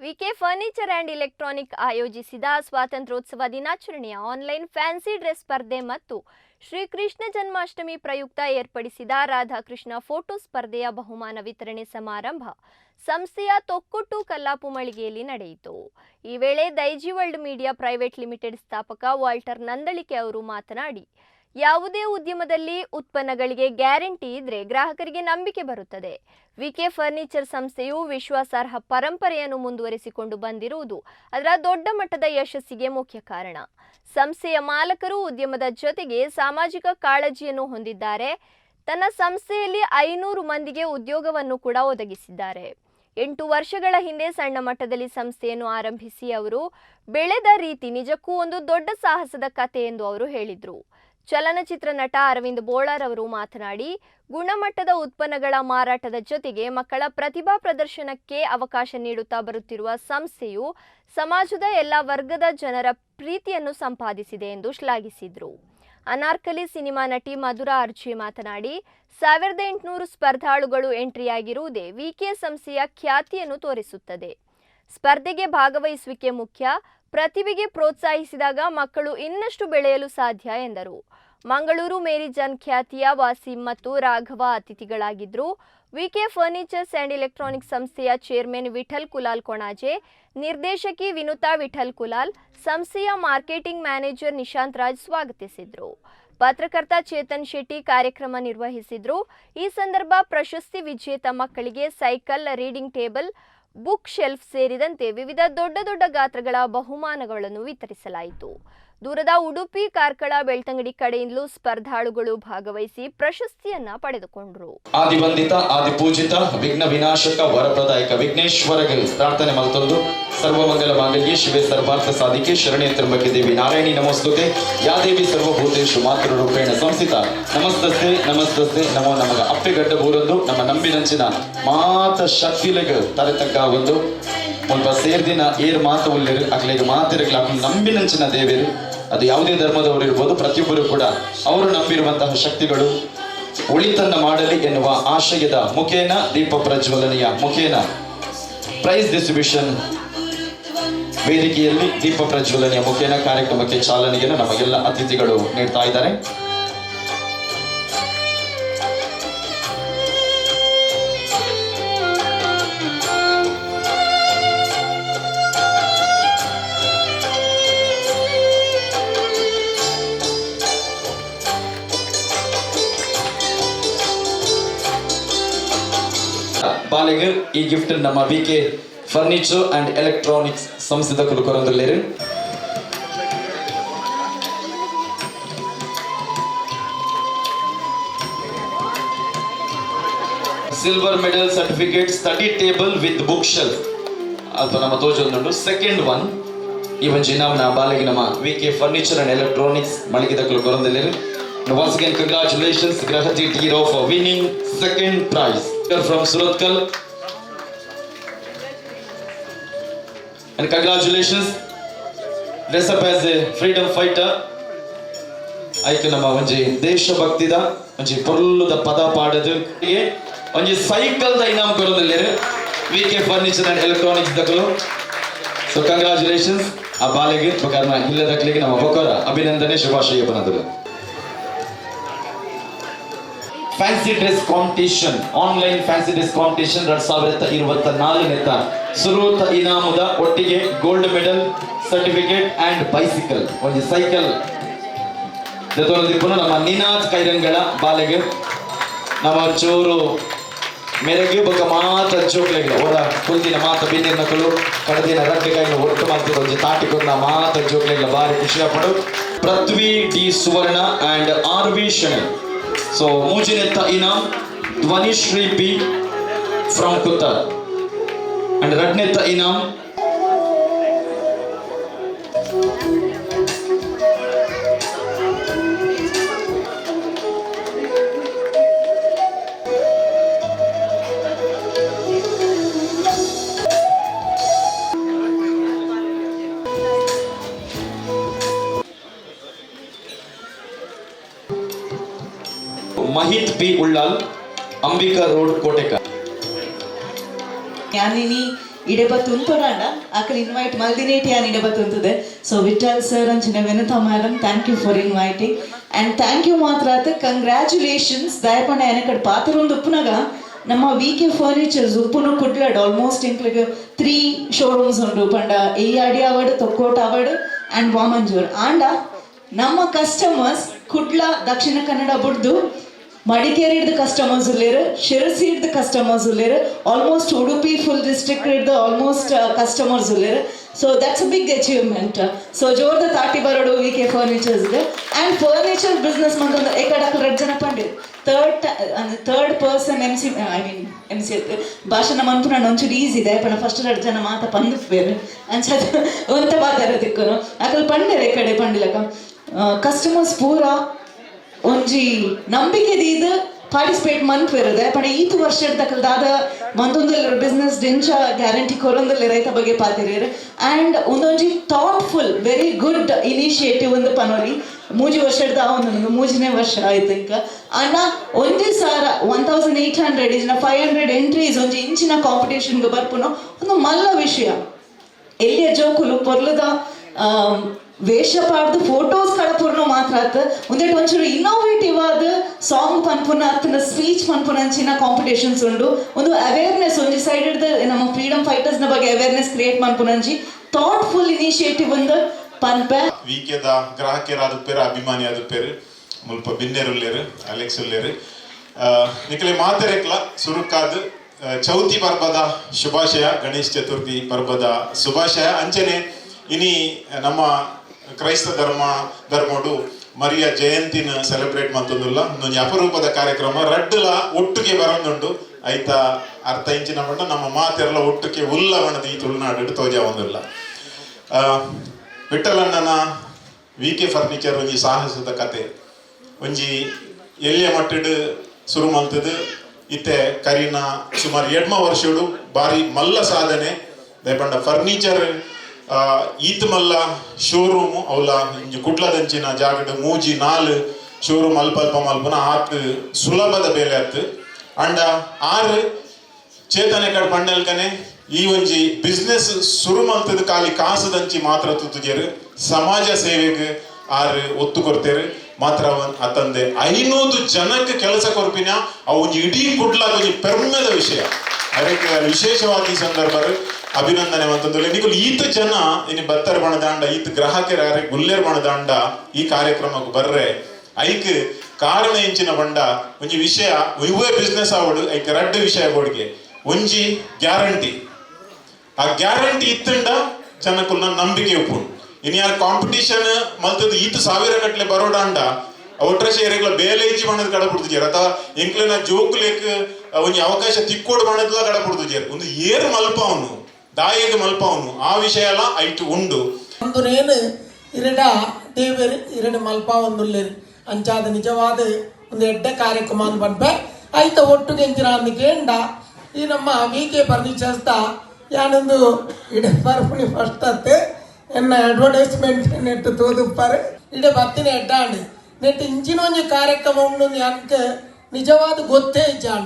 VK furniture and electronic ಆಯೋಜಿಸಿದ ಸ್ವಾತಂತ್ರ್ಯೋತ್ಸವ ದಿನಾಚರಣೆಯ ಆನ್ಲೈನ್ ಫ್ಯಾನ್ಸಿ ಡ್ರೆಸ್ ಸ್ಪರ್ಧೆ ಮತ್ತು ಶ್ರೀಕೃಷ್ಣ ಜನ್ಮಾಷ್ಟಮಿ ಪ್ರಯುಕ್ತ ಏರ್ಪಡಿಸಿದ ರಾಧಾಕೃಷ್ಣ ಫೋಟೋ ಸ್ಪರ್ಧೆಯ ಬಹುಮಾನ ವಿತರಣೆ ಸಮಾರಂಭ ಸಂಸ್ಥೆಯ ತೊಕ್ಕೊಟ್ಟು ಕಲ್ಲಾಪು ಮಳಿಗೆಯಲ್ಲಿ ನಡೆಯಿತು. ಈ ವೇಳೆ Daiji world media private limited ಸ್ಥಾಪಕ ವಾಲ್ಟರ್ ನಂದಳಿಕೆ ಅವರು ಮಾತನಾಡಿ, ಯಾವುದೇ ಉದ್ಯಮದಲ್ಲಿ ಉತ್ಪನ್ನಗಳಿಗೆ ಗ್ಯಾರಂಟಿ ಇದ್ರೆ ಗ್ರಾಹಕರಿಗೆ ನಂಬಿಕೆ ಬರುತ್ತದೆ. ವಿಕೆ ಫರ್ನಿಚರ್ ಸಂಸ್ಥೆಯು ವಿಶ್ವಾಸಾರ್ಹ ಪರಂಪರೆಯನ್ನು ಮುಂದುವರಿಸಿಕೊಂಡು ಬಂದಿರುವುದು ಅದರ ದೊಡ್ಡ ಮಟ್ಟದ ಯಶಸ್ಸಿಗೆ ಮುಖ್ಯ ಕಾರಣ. ಸಂಸ್ಥೆಯ ಮಾಲಕರು ಉದ್ಯಮದ ಜೊತೆಗೆ ಸಾಮಾಜಿಕ ಕಾಳಜಿಯನ್ನು ಹೊಂದಿದ್ದಾರೆ. ತನ್ನ ಸಂಸ್ಥೆಯಲ್ಲಿ 500 ಮಂದಿಗೆ ಉದ್ಯೋಗವನ್ನು ಕೂಡ ಒದಗಿಸಿದ್ದಾರೆ. 8 ವರ್ಷಗಳ ಹಿಂದೆ ಸಣ್ಣ ಮಟ್ಟದಲ್ಲಿ ಸಂಸ್ಥೆಯನ್ನು ಆರಂಭಿಸಿ ಅವರು ಬೆಳೆದ ರೀತಿ ನಿಜಕ್ಕೂ ಒಂದು ದೊಡ್ಡ ಸಾಹಸದ ಕಥೆ ಎಂದು ಅವರು ಹೇಳಿದರು. ಚಲನಚಿತ್ರ ನಟ ಅರವಿಂದ್ ಬೋಳಾರ್ ಅವರು ಮಾತನಾಡಿ, ಗುಣಮಟ್ಟದ ಉತ್ಪನ್ನಗಳ ಮಾರಾಟದ ಜೊತೆಗೆ ಮಕ್ಕಳ ಪ್ರತಿಭಾ ಪ್ರದರ್ಶನಕ್ಕೆ ಅವಕಾಶ ನೀಡುತ್ತಾ ಬರುತ್ತಿರುವ ಸಂಸ್ಥೆಯು ಸಮಾಜದ ಎಲ್ಲ ವರ್ಗದ ಜನರ ಪ್ರೀತಿಯನ್ನು ಸಂಪಾದಿಸಿದೆ ಎಂದು ಶ್ಲಾಘಿಸಿದರು. ಅನಾರ್ಕಲಿ ಸಿನಿಮಾ ನಟಿ ಮಧುರಾ ಅರ್ಜಿ ಮಾತನಾಡಿ, 1800 ಸ್ಪರ್ಧಾಳುಗಳು ಎಂಟ್ರಿಯಾಗಿರುವುದೇ ವಿಕೆ ಸಂಸ್ಥೆಯ ಖ್ಯಾತಿಯನ್ನು ತೋರಿಸುತ್ತದೆ. ಸ್ಪರ್ಧೆಗೆ ಭಾಗವಹಿಸುವಿಕೆ ಮುಖ್ಯ. ಪ್ರತಿಭೆಗೆ ಪ್ರೋತ್ಸಾಹಿಸಿದಾಗ ಮಕ್ಕಳು ಇನ್ನಷ್ಟು ಬೆಳೆಯಲು ಸಾಧ್ಯ ಎಂದರು. ಮಂಗಳೂರು ಮೇರಿ ಜನ್ ಖ್ಯಾತಿಯ ವಾಸಿಂ ಮತ್ತು ರಾಘವ ಅತಿಥಿಗಳಾಗಿದ್ದರು. ವಿಕೆ ಫರ್ನಿಚರ್ಸ್ ಆ್ಯಂಡ್ ಎಲೆಕ್ಟ್ರಾನಿಕ್ಸ್ ಸಂಸ್ಥೆಯ ಚೇರ್ಮನ್ ವಿಠಲ್ ಕುಲಾಲ್ ಕೊಣಾಜೆ, ನಿರ್ದೇಶಕಿ ವಿನುತಾ ವಿಠಲ್ ಕುಲಾಲ್, ಸಂಸ್ಥೆಯ ಮಾರ್ಕೆಟಿಂಗ್ ಮ್ಯಾನೇಜರ್ ನಿಶಾಂತ್ ರಾಜ್ ಸ್ವಾಗತಿಸಿದರು. ಪತ್ರಕರ್ತ ಚೇತನ್ ಶೆಟ್ಟಿ ಕಾರ್ಯಕ್ರಮ ನಿರ್ವಹಿಸಿದರು. ಈ ಸಂದರ್ಭ ಪ್ರಶಸ್ತಿ ವಿಜೇತ ಮಕ್ಕಳಿಗೆ cycle, reading table, book shelf ಸೇರಿದಂತೆ ವಿವಿಧ ದೊಡ್ಡ ಗಾತ್ರಗಳ ಬಹುಮಾನಗಳನ್ನು ವಿತರಿಸಲಾಯಿತು. ದೂರದ ಉಡುಪಿ, ಕಾರ್ಕಳ, ಬೆಳ್ತಂಗಡಿ ಕಡೆಯಿಂದಲೂ ಸ್ಪರ್ಧಾಳುಗಳು ಭಾಗವಹಿಸಿ ಪ್ರಶಸ್ತಿಯನ್ನ ಪಡೆದುಕೊಂಡರು. ಆದಿವಂದಿತ ಆದಿಪೂಜಿತ ವಿಘ್ನ ವಿನಾಶಕ ವರಪ್ರದಾಯಕ ವಿಘ್ನೇಶ್ವರಗೆ ಪ್ರಾರ್ಥನೆ ಮಲ್ತೊಂದು ಸರ್ವಮಂಗಲ ಮಾಂಗಲ್ಯೆ ಶಿವೆ ಸರ್ವಾರ್ಥ ಸಾಧಿಕೆ ಶರಣ್ಯ ತ್ರ್ಯಂಬಕೆ ದೇವಿ ನಾರಾಯಣಿ ನಮೋಸ್ತುತೆ ಯಾ ದೇವಿ ಸರ್ವಭೂತೇಷು ಮಾತೃರೂಪೇಣ ಸಂಸ್ಥಿತ ನಮಸ್ತಸ್ತೆ ನಮಸ್ತಸ್ತೆ ನಮೋ ನಮಗ ಅಪ್ಪೆಗಡ್ಡ ಊರೊಂದು ನಮ್ಮ ನಂಬಿನಂಚಿನ ಮಾತ ಶಕ್ತಿಲೆಗೆ ತರೆತಕ್ಕ ಒಂದು ಮುಲ್ಪ ಸೇರ್ದಿನ ಏರ್ ಮಾತು ಉಳ್ಳಿರು ಅಕ್ಲೆಗೆ ಮಾತಿರಗ್ಲ ನಂಬಿನಂಚಿನ ದೇವರು ಅದು ಯಾವುದೇ ಧರ್ಮದವರು ಇರ್ಬೋದು, ಪ್ರತಿಯೊಬ್ಬರು ಕೂಡ ಅವರು ನಂಬಿರುವಂತಹ ಶಕ್ತಿಗಳು ಒಳಿತನ್ನ ಮಾಡಲಿ ಎನ್ನುವ ಆಶಯದ ಮುಖೇನ ದೀಪ ಪ್ರಜ್ವಲನೆಯ ಮುಖೇನ ಪ್ರೈಸ್ ಡಿಸ್ಟ್ರಿಬ್ಯೂಷನ್ ವೇದಿಕೆಯಲ್ಲಿ ದೀಪ ಪ್ರಜ್ವಲನೆಯ ಮುಖೇನ ಕಾರ್ಯಕ್ರಮಕ್ಕೆ ಚಾಲನೆಯನ್ನು ನಮಗೆಲ್ಲ ಅತಿಥಿಗಳು ನೀಡ್ತಾ ಇದ್ದಾರೆ. ಬಾಲೆಗೆ ಈ ಗಿಫ್ಟ್ ನಮ್ಮ ವಿಕೆ ಫರ್ನಿಚರ್ ಅಂಡ್ ಎಲೆಕ್ಟ್ರಾನಿಕ್ಸ್ ಸಂಸ್ಥೆದ ಕುಲಕುರಂದಲ್ಲೇರು silver medal certificate study table with book shelf ಅದು ನಮ್ಮ ತೋಜೊಂದುಂಡು. ಸೆಕೆಂಡ್ ಒನ್ ಈ ಒಂಜಿ ನಮ್ಮ ಬಾಲೆಗೆ ನಮ್ಮ ವಿಕೆ ಫರ್ನಿಚರ್ ಅಂಡ್ ಎಲೆಕ್ಟ್ರಾನಿಕ್ಸ್ ಮಳಿಗೆದ ಕುಲಕುರಂದಲ್ಲೇರು. Once again, congratulations, Grahati Tiro, for winning second prize. From Suratkal. And congratulations, dress up as a freedom fighter. Aike nama onji desha bhaktida onji porluda pada paadadu onji cycle da inam korodallere VK Furniture and Electronics dakalo. So congratulations, ಆ ಬಾಲೆಗೆ ಬಕಾರನ ಇಲ್ಲದಕ್ಲಿಗೆ ನಮ್ಮ ಬಕರ ಅಭಿನಂದನೆ ಶುಭಾಶಯ ಪನದರು. Fancy dress competition online fancy dress competition 2024 ಸುರೂತ ಇನಾಮದ ಒಟ್ಟಿಗೆ gold medal certificate and bicycle ಒಂದು ಸೈಕಲ್ ಜೊತೆಗೆ ನಮ್ಮ ನಿನಾದ್ ಕೈರಂಗಳ ಬಾಲೆಗೆ ನಮ್ಮ ಚೂರು ಮೆರಗಿ ಬೊಕ್ಕ ಮಾತ್ರ ಜೋಕ್ಲೆಗಳು ಅವರ ಕುಲ್ದಿನ ಮಾತ ಬಿಂದಿನಕಲು ಕಡದಿನ ರಡ್ಡೆಗಾಯಿನ ಒಟ್ಟು ಮಾಡ್ತಿರೋ ಒಂಜಿ ತಾಟಿಕೊಂಡ ಮಾತ್ರ ಜೋಕ್ಲೆಗಳ ಬಾರಿ ಖುಷಿಯ ಪಡು. Prithvi D Suvarna and RV ಶಣೆ. So Mujinetta Inam Dwanishri B from Kutar and Radnetta Inam Mahit P. Ullal, Ambika Road, Koteka. ज्ञानिनी ಇಡೆ ಬತ್ತುಂತೊಡಾಂಡ ಆಕಲ್ ಇನ್ವೈಟ್ ಮಲ್ದಿನೇಟಿ ಆನ್ ಇಡೆ ಬತ್ತುಂತದೆ. ಸೊ ವಿಠಲ್ ಸರ್ ಅಂಚಿನ Vinatha madam thank you for inviting and thank you ಮಾತ್ರ ಆತ ಕಂಗ್ರ್ಯಾಚುಲೇಷನ್ಸ್ ದಯಪಂಡ ಎನಕಡೆ ಪಾತ್ರೊಂದು ಉಪ್ಪುನಾಗ ನಮ್ಮ ವಿಕೆ ಫರ್ನಿಚರ್ಸ್ ಉಪ್ಪುನು ಕುಡ್ಲಾಡ್ ಆಲ್ಮೋಸ್ಟ್ ಇಂಕ್ಲಿಗೆ 3 ಶೋರೂಮ್ಸ್ ಉಂಡು ಪಂಡ ಈ ಅಡಿ ಅವಡ್ ತೊಕ್ಕೋಟ ಅವಡ್ ಆ್ಯಂಡ್ ವಾಮಂಜೂರ್ ಆಂಡ ನಮ್ಮ ಕಸ್ಟಮರ್ಸ್ ಕುಡ್ಲ ದಕ್ಷಿಣ ಕನ್ನಡ ಬುಡ್ದು ಮಡಿಕೇರಿ ಹಿಡ್ದು ಕಸ್ಟಮರ್ಸ್ ಉಳ್ಳೇರು, ಶಿರಸಿ ಹಿಡ್ದು ಕಸ್ಟಮರ್ಸ್ ಉಳ್ಳೇರು, ಆಲ್ಮೋಸ್ಟ್ ಉಡುಪಿ ಫುಲ್ ಡಿಸ್ಟ್ರಿಕ್ಟ್ ಹಿಡ್ದು ಆಲ್ಮೋಸ್ಟ್ ಕಸ್ಟಮರ್ಸ್ ಉಳ್ಳೇರು. So that's a big achievement. So ಜೋರ್ದ ತಾಟಿ ಬರೋಡು ವಿ ಕೆ ಫರ್ನಿಚರ್ಸ್ಗೆ ಆ್ಯಂಡ್ ಫರ್ನಿಚರ್ ಬಿಸ್ನೆಸ್ ಮಂತಂದು ಏಕಡಕ್ಕಲು 2 ಜನ ಪಂಡಿರು. ಥರ್ಡ್ ಪರ್ಸನ್ ಎಮ್ ಸಿ ಭಾಷಣ ಮಂತು ನಾನು ಒಂಚೂರು ಈಸಿ ಇದೆ ಪಣ ಫಸ್ಟ್ 2 ಜನ ಮಾತ ಪಂದು ಬೇರೆ ಅಂಚದ ಒಂತ ಬಾತಾರ ದಿಕ್ಕನು ಅಕಲ್ ಪಂಡೇರು ಈ ಕಡೆ ಪಂಡಿಲಕ ಕಸ್ಟಮರ್ಸ್ ಪೂರ ಒಂಜಿ ನಂಬಿಕೆ ದೀದು ಪಾರ್ಟಿಸಿಪೇಟ್ ಮನ್ಪೇರದೆ ಪಣ ಈತು ವರ್ಷ ದಾದ ಮಂದೊಂದು ಬಿಸ್ನೆಸ್ ಡಿಂಚ ಗ್ಯಾರಂಟಿ ಕೊರೊಂದಲ್ಲಿ ರೈತ ಬಗ್ಗೆ ಪಾತಿರೇರು ಆ್ಯಂಡ್ ಒಂದೊಂಜಿ ಥಾಟ್ಫುಲ್ ವೆರಿ ಗುಡ್ ಇನಿಷಿಯೇಟಿವ್ ಒಂದು ಪನೋಲಿ ಮೂಜಿ ವರ್ಷದ ಅವನೊಂದು ಮೂಜನೇ ವರ್ಷ ಆಯ್ತು ಇಂಕ ಅಣ್ಣ ಒಂದೇ ಸಾರ 1800 ಇಜಿನ 500 ಎಂಟ್ರೀಸ್ ಒಂಜಿ ಇಂಚಿನ ಕಾಂಪಿಟೇಷನ್ಗೆ ಬರ್ಪುನು ಒಂದು ಮಲ್ಲ ವಿಷಯ ಎಲ್ಲಿಯ ಜೋಕುಲು ಪೊರ್ಲದ ವೇಷ ಪಾಡ್ದು ಫೋಟೋಸ್ ಕಡಪುರ್ನು ಮಾತ್ರ ಆತ ಒಂದೇಟು ಒಂಚೂರು ಇನ್ನೋವೇಟಿವ್ ಆದ ಸಾಂಗ್ ಪನ್ಪುನ ಅತ್ತನ ಸ್ಪೀಚ್ ಪನ್ಪುನ ಅಂಚಿನ ಕಾಂಪಿಟೇಷನ್ಸ್ ಉಂಡು ಒಂದು ಅವೇರ್ನೆಸ್ ಒಂಜಿ ಸೈಡ್ ಹಿಡ್ದು ನಮ್ಮ ಫ್ರೀಡಮ್ ಫೈಟರ್ಸ್ನ ಬಗ್ಗೆ ಅವೇರ್ನೆಸ್ ಕ್ರಿಯೇಟ್ ಮನ್ಪುನಂಜಿ ಥಾಟ್ಫುಲ್ ಇನಿಷಿಯೇಟಿವ್ ಒಂದು ಪನ್ಪೆ ವಿಕೆದ ಗ್ರಾಹಕರಾದ ಪೇರು ಅಭಿಮಾನಿ ಆದ ಪೇರು ಮುಲ್ಪ ಬಿನ್ನೆರುಲ್ಲೇರು ಅಲೆಕ್ಸ್ ಉಲ್ಲೇರು ನಿಕಲೆ ಮಾತರೆಕ್ಲ ಸುರುಕಾದ ಚೌತಿ ಪರ್ಬದ ಶುಭಾಶಯ, ಗಣೇಶ ಚತುರ್ಥಿ ಪರ್ಬದ ಶುಭಾಶಯ. ಅಂಚನೆ ಇನಿ ನಮ್ಮ ಕ್ರೈಸ್ತ ಧರ್ಮಡು ಮರಿಯ ಜಯಂತಿನ ಸೆಲೆಬ್ರೇಟ್ ಮಾಡ್ತದಿಲ್ಲ ಒಂದು ಅಪರೂಪದ ಕಾರ್ಯಕ್ರಮ ರಡ್ಡಲ ಒಟ್ಟಿಗೆ ಬರೋದುಂಡು ಐತ ಅರ್ಥ ಇಂಚಿನ ಬಣ್ಣ ನಮ್ಮ ಮಾತೆಲ್ಲ ಒಟ್ಟಿಗೆ ಉಲ್ಲವಣದ ಈ ತುಳುನಾಡು ತೋಜ ಒಂದಿಲ್ಲ. ವಿಠಲಣ್ಣನ ವಿ ಕೆ ಫರ್ನಿಚರ್ ಒಂಜಿ ಸಾಹಸದ ಕತೆ ಒಂಜಿ ಎಲ್ಲಿಯ ಮಟ್ಟಡು ಶುರು ಮಂತದ್ದು ಇತ್ತೆ ಕರಿನ ಸುಮಾರು 2 ವರ್ಷಡು ಬಾರಿ ಮಲ್ಲ ಸಾಧನೆ ದಯಪಂಡ ಫರ್ನಿಚರ್ ಈತ್ ಮಲ್ಲ ಶೋರೂಮ್ ಅವಲ ಇಂಜಿ ಕುಡ್ಲದಂಚಿನ ಜಾಗಡ್ ಮೂಜಿ 4 ಶೋರೂಮ್ ಅಲ್ಪ ಮಲ್ಪನ ಆತ್ ಸುಲಭದ ಬೆಲೆ ಆತ್ ಅಂಡ 6 ಚೇತನೆ ಕಡೆ ಪಂಡಲ್ಕನೆ ಈ ಒಂಜಿ ಬಿಸ್ನೆಸ್ ಶುರು ಮಲ್ತದ ಖಾಲಿ ಕಾಸದಂಚಿ ಮಾತ್ರ ತುತ್ತುಜೇರು ಸಮಾಜ ಸೇವೆಗೆ 6 ಒತ್ತು ಕೊಡ್ತೇರು ಮಾತ್ರ ಅತಂದೆ 500 ಜನಕ್ಕೆ ಕೆಲಸ ಕೊರ್ಪಿನ ಅವು ಇಡೀ ಕುಡ್ಲಾಗ ಒಂಜಿ ಪೆರ್ಮೆದ ವಿಷಯ ಅದಕ್ಕೆ ವಿಶೇಷವಾಗಿ ಈ ಸಂದರ್ಭ ಅಭಿನಂದನೆ ಅಂತಂದ್ರೆ ನೀವು ಈತ ಜನ ಇನ್ನು ಬತ್ತರ ಬಣದಾಂಡ ಈತ ಗ್ರಾಹಕರ ಗುಲ್ಲೇರ್ ಬಣದಾಂಡ ಈ ಕಾರ್ಯಕ್ರಮಕ್ಕೆ ಬರ್ರೆ ಐಕ್ ಕಾರಣ ಇಂಚಿನ ಬಂಡ ಒಂಜಿ ವಿಷಯ ಇವೇ ಬಿಸ್ನೆಸ್ ಆವಡು ಐಕ್ 2 ವಿಷಯ ಬೋಡಿಗೆ ಒಂಜಿ ಗ್ಯಾರಂಟಿ ಆ ಗ್ಯಾರಂಟಿ ಇತ್ತಂಡ ಜನಕ್ಕುಲ್ನ ನಂಬಿಕೆ ಉಪ್ಪುಂಡು ಇನ್ನು ಯಾರು ಕಾಂಪಿಟೇಷನ್ ಮಲ್ತದ ಈತ 1000 ಗಟ್ಟಲೆ ಬರೋಡಾಂಡ ಒಟ್ರಶೆ ಏರಿಗಳ ಬೇಲೆ ಇಜ್ಜಿ ಬಣ್ಣದ ಕಡ ಬಿಡ್ತಿದ್ದಾರೆ ಅಥವಾ ಎಂಕ್ಲಿನ ಜೋಕ್ಲೇಕ್ ಒಂಜಿ ಅವಕಾಶ ತಿಕ್ಕೋಡು ಬಣ್ಣದ ಕಡ ಬಿಡ್ತಿದ್ದಾರೆ ಒಂದು ಏರು ಮಲ್ಪ ಅವನು ದಾಯಿಗೆ ಮಲ್ಪ ಅವನು ಆ ವಿಷಯ ಎಲ್ಲ ಐಟು ಉಂಡು ಒಂದು ನೇನು ಇರಡ ದೇವರು ಇರಡು ಮಲ್ಪ ಒಂದುಲ್ಲೇರು ಅಂಚಾದ ನಿಜವಾದ ಒಂದು ಎಡ್ಡ ಕಾರ್ಯಕ್ರಮ ಅಂತ ಬಂದ್ಬೆ ಆಯ್ತ ಒಟ್ಟು ಗೆಂಚಿನ ಅಂದು ಕೇಂಡ ಈ ನಮ್ಮ ವಿ ಕೆ ಫರ್ನಿಚರ್ಸ್ದ ಯಾನೊಂದು ಇಡ ಬರ್ಪುಣಿ ಫಸ್ಟ್ ಅತ್ತೆ ಎನ್ನ ಅಡ್ವರ್ಟೈಸ್ಮೆಂಟ್ ನೆಟ್ಟು ತೋದುಪ್ಪಾರೆ ಇಡ ಬರ್ತೀನಿ ಎಡ್ಡಾಂಡು ನೆಟ್ಟು ಇಂಚಿನ ಒಂಜಿ ಕಾರ್ಯಕ್ರಮ ಉಂಡು ಅನ್ಕ ನಿಜವಾದ ಗೊತ್ತೇ ಇಜ್ಜಾಂಡು